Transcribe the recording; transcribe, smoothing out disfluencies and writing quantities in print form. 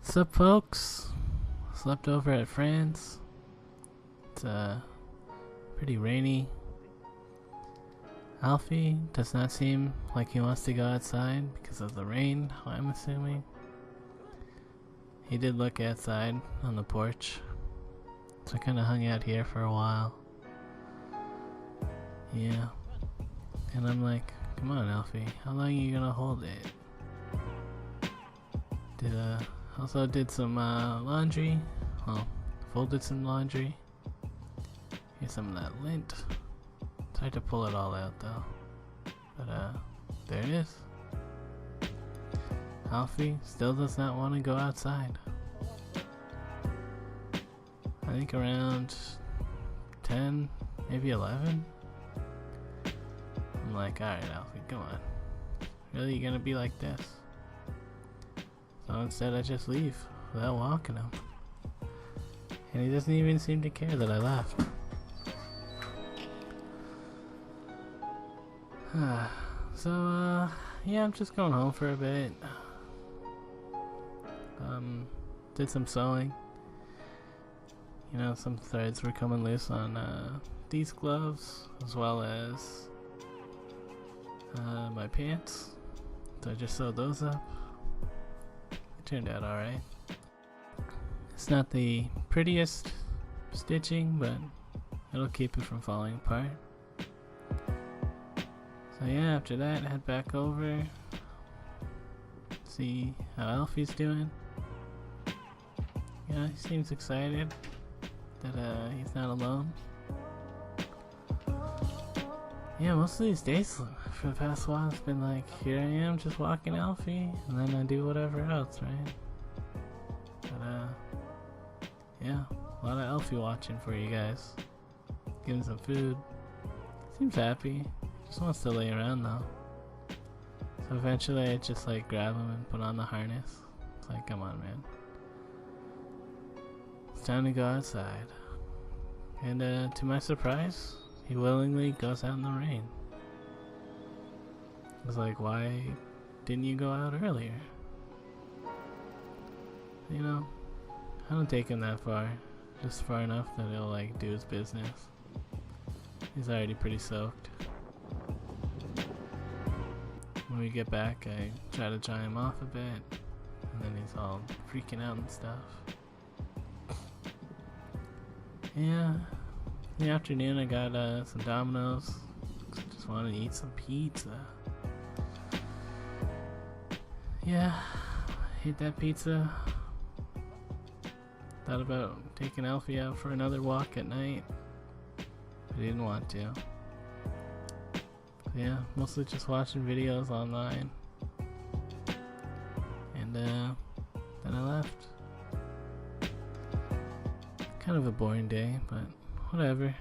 Sup folks? Slept over at Fran's. It's pretty rainy. Alfi does not seem like he wants to go outside because of the rain, I'm assuming. He did look outside on the porch, so I kinda hung out here for a while. Yeah. And I'm like, come on Alfie, how long are you gonna hold it? Also did some laundry. Well, folded some laundry. Here's some of that lint. It's hard to pull it all out though. But there it is. Alfie still does not want to go outside. I think around 10, maybe 11. I'm like, alright Alfie, come on. Really, you gonna be like this? So instead I just leave without walking him. And he doesn't even seem to care that I left. So yeah, I'm just going home for a bit. Did some sewing. You know, some threads were coming loose on these gloves, as well as my pants. So I just sewed those up. It turned out alright. It's not the prettiest stitching, but it'll keep it from falling apart. So yeah, after that, head back over, see how Alfie's doing. Yeah, he seems excited that he's not alone. Yeah, most of these days for the past while it's been like, here I am just walking Alfie, and then I do whatever else, right? But yeah, a lot of Alfie watching for you guys. Give him some food. Seems happy. Just wants to lay around though. So eventually I just like grab him and put on the harness. It's like, come on man. It's time to go outside. And to my surprise, he willingly goes out in the rain. I was like, why didn't you go out earlier? You know, I don't take him that far. Just far enough that he'll like do his business. He's already pretty soaked. When we get back, I try to dry him off a bit, and then he's all freaking out and stuff. Yeah, in the afternoon I got some Domino's. Just wanted to eat some pizza. Yeah, ate that pizza. Thought about taking Alfie out for another walk at night, but I didn't want to. Yeah, mostly just watching videos online. And then I left. Kind of a boring day, but whatever.